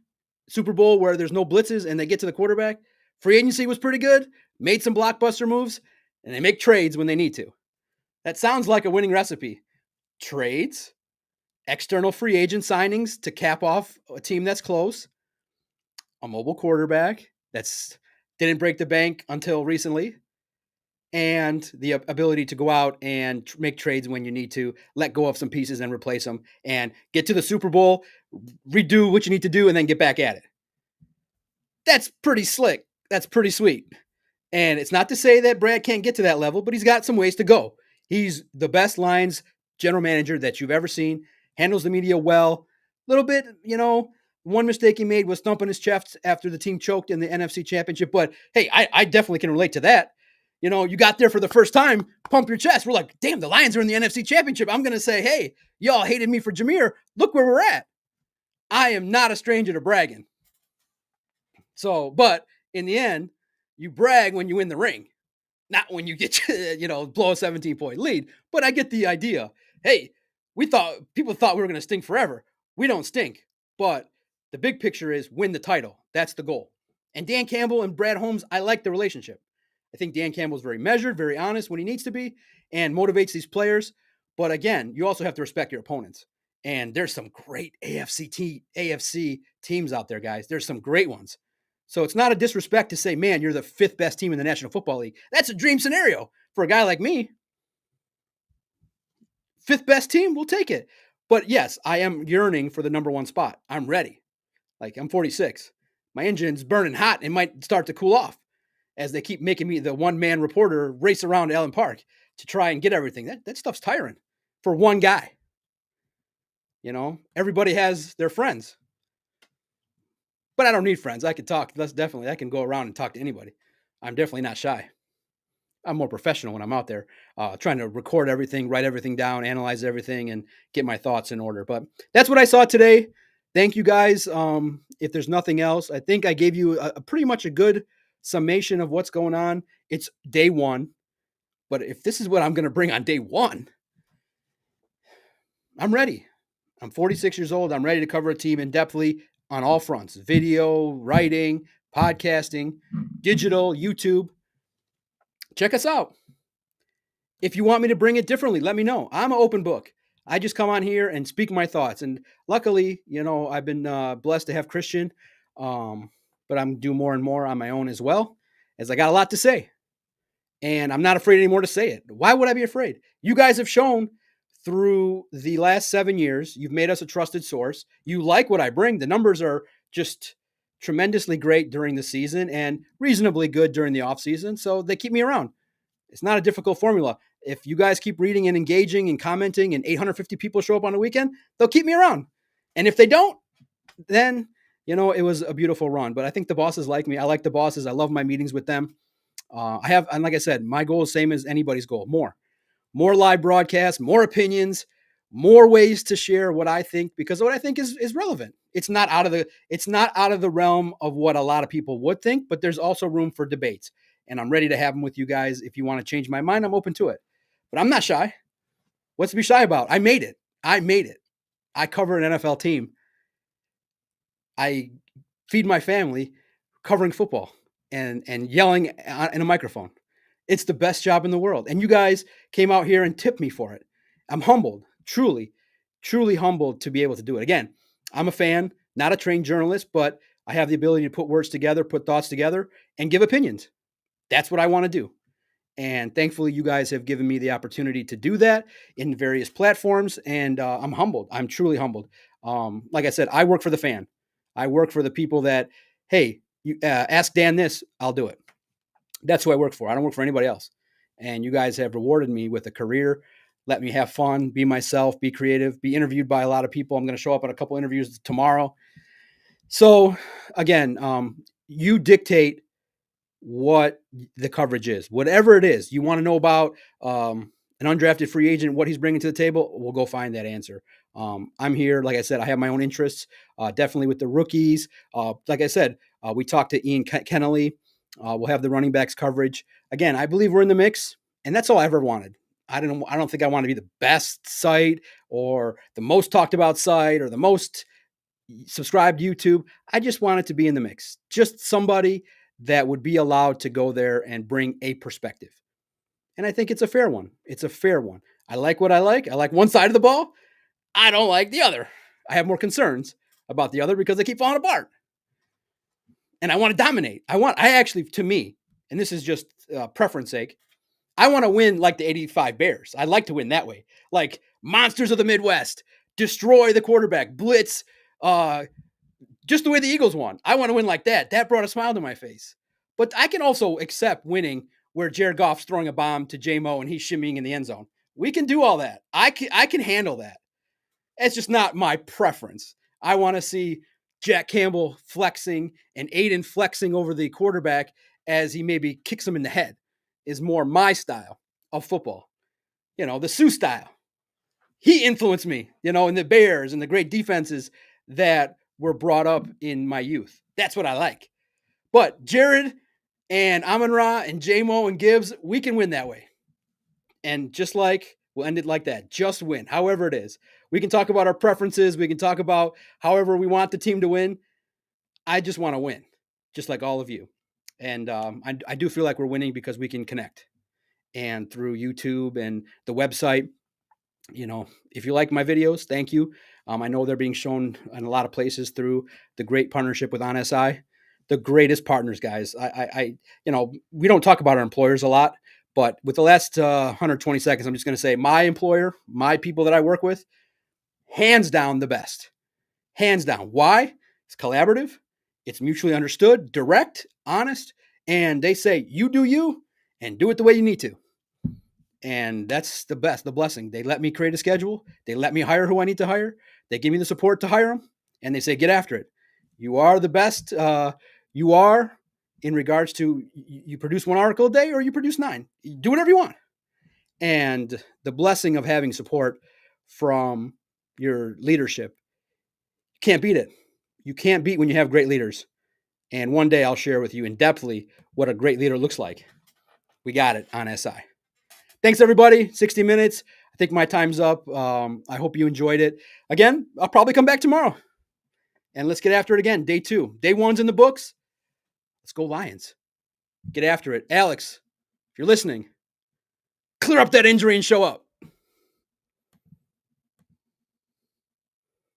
Super Bowl where there's no blitzes and they get to the quarterback. Free agency was pretty good. Made some blockbuster moves, and they make trades when they need to. That sounds like a winning recipe. Trades, external free agent signings to cap off a team that's close, a mobile quarterback that's didn't break the bank until recently, and the ability to go out and make trades when you need to, let go of some pieces and replace them, and get to the Super Bowl, redo what you need to do, and then get back at it. That's pretty slick. That's pretty sweet. And it's not to say that Brad can't get to that level, but he's got some ways to go. He's the best Lions general manager that you've ever seen, handles the media well. A little bit, one mistake he made was thumping his chest after the team choked in the NFC Championship. But hey, I definitely can relate to that. You got there for the first time, pump your chest. We're like, damn, the Lions are in the NFC Championship. I'm going to say, hey, y'all hated me for Jameer. Look where we're at. I am not a stranger to bragging. So, but in the end, you brag when you win the ring, not when you get, blow a 17-point lead. But I get the idea. Hey, people thought we were going to stink forever. We don't stink. But the big picture is win the title. That's the goal. And Dan Campbell and Brad Holmes, I like the relationship. I think Dan Campbell's very measured, very honest when he needs to be, and motivates these players. But again, you also have to respect your opponents. And there's some great AFC teams out there, guys. There's some great ones. So it's not a disrespect to say, man, you're the fifth best team in the National Football League. That's a dream scenario for a guy like me. Fifth best team, we'll take it. But yes, I am yearning for the number one spot. I'm ready. Like, I'm 46. My engine's burning hot and might start to cool off as they keep making me the one-man reporter race around Allen Park to try and get everything. That stuff's tiring for one guy. Everybody has their friends. But I don't need friends. I can talk. I can go around and talk to anybody. I'm definitely not shy. I'm more professional when I'm out there trying to record everything, write everything down, analyze everything, and get my thoughts in order. But that's what I saw today. Thank you, guys. If there's nothing else, I think I gave you a pretty much a good summation of what's going on. It's day one. But if this is what I'm going to bring on day one, I'm ready. I'm 46 years old. I'm ready to cover a team in depthly on all fronts: video, writing, podcasting, digital, YouTube. Check us out. If you want me to bring it differently, let me know. I'm an open book. I just come on here and speak my thoughts. And luckily, I've been blessed to have Christian, um, but I'm do more and more on my own as well, as I got a lot to say. And I'm not afraid anymore to say it. Why would I be afraid? You guys have shown through the last 7 years, you've made us a trusted source. You like what I bring. The numbers are just tremendously great during the season and reasonably good during the off season. So they keep me around. It's not a difficult formula. If you guys keep reading and engaging and commenting and 850 people show up on the weekend, they'll keep me around. And if they don't, then, it was a beautiful run. But I think the bosses like me. I like the bosses. I love my meetings with them. And like I said, my goal is same as anybody's goal. More live broadcasts, more opinions, more ways to share what I think, because what I think is relevant. It's not out of the realm of what a lot of people would think, but there's also room for debates. And I'm ready to have them with you guys. If you want to change my mind, I'm open to it. But I'm not shy. What's to be shy about? I made it. I cover an NFL team. I feed my family covering football and yelling in a microphone. It's the best job in the world. And you guys came out here and tipped me for it. I'm humbled, truly, truly humbled to be able to do it. Again, I'm a fan, not a trained journalist, but I have the ability to put words together, put thoughts together, and give opinions. That's what I want to do. And thankfully, you guys have given me the opportunity to do that in various platforms. And I'm humbled. I'm truly humbled. Like I said, I work for the fan. I work for the people that, hey, you ask Dan this, I'll do it. That's who I work for. I don't work for anybody else. And you guys have rewarded me with a career, let me have fun, be myself, be creative, be interviewed by a lot of people. I'm going to show up at a couple interviews tomorrow. So again, you dictate what the coverage is, whatever it is you want to know about an undrafted free agent, what he's bringing to the table. We'll go find that answer. I'm here. Like I said, I have my own interests, definitely with the rookies. Like I said, we talked to Ian Kennelly. We'll have the running backs coverage. Again, I believe we're in the mix, and that's all I ever wanted. I don't think I want to be the best site or the most talked about site or the most subscribed YouTube. I just wanted to be in the mix. Just somebody that would be allowed to go there and bring a perspective. And I think it's a fair one. It's a fair one. I like what I like. I like one side of the ball. I don't like the other. I have more concerns about the other because they keep falling apart. And I want to dominate. To me, and this is just preference sake, I want to win like the 85 Bears. I like to win that way. Like monsters of the Midwest, destroy the quarterback, blitz, just the way the Eagles won. I want to win like that. That brought a smile to my face. But I can also accept winning where Jared Goff's throwing a bomb to J-Mo and he's shimmying in the end zone. We can do all that. I can handle that. It's just not my preference. I want to see Jack Campbell flexing and Aiden flexing over the quarterback as he maybe kicks him in the head is more my style of football. The Sue style. He influenced me, in the Bears and the great defenses that were brought up in my youth. That's what I like. But Jared and Amon-Ra and J-Mo and Gibbs, we can win that way. And we'll end it like that. Just win, however it is. We can talk about our preferences. We can talk about however we want the team to win. I just want to win, just like all of you. And I do feel like we're winning because we can connect. And through YouTube and the website, if you like my videos, thank you. I know they're being shown in a lot of places through the great partnership with OnSI. The greatest partners, guys. We don't talk about our employers a lot, but with the last 120 seconds, I'm just going to say my employer, my people that I work with, hands down the best. Hands down. Why? It's collaborative. It's mutually understood, direct, honest, and they say, you do you and do it the way you need to. And that's the blessing. They let me create a schedule. They let me hire who I need to hire. They give me the support to hire them. And they say, get after it. You are the best. You are in regards to you produce one article a day or you produce 9. You do whatever you want. And the blessing of having support from your leadership, you can't beat it. You can't beat when you have great leaders. And one day I'll share with you in depthly what a great leader looks like. We got it on SI. Thanks, everybody. 60 minutes. I think my time's up. I hope you enjoyed it. Again, I'll probably come back tomorrow. And let's get after it again. Day 2. Day 1's in the books. Let's go Lions. Get after it. Alex, if you're listening, clear up that injury and show up.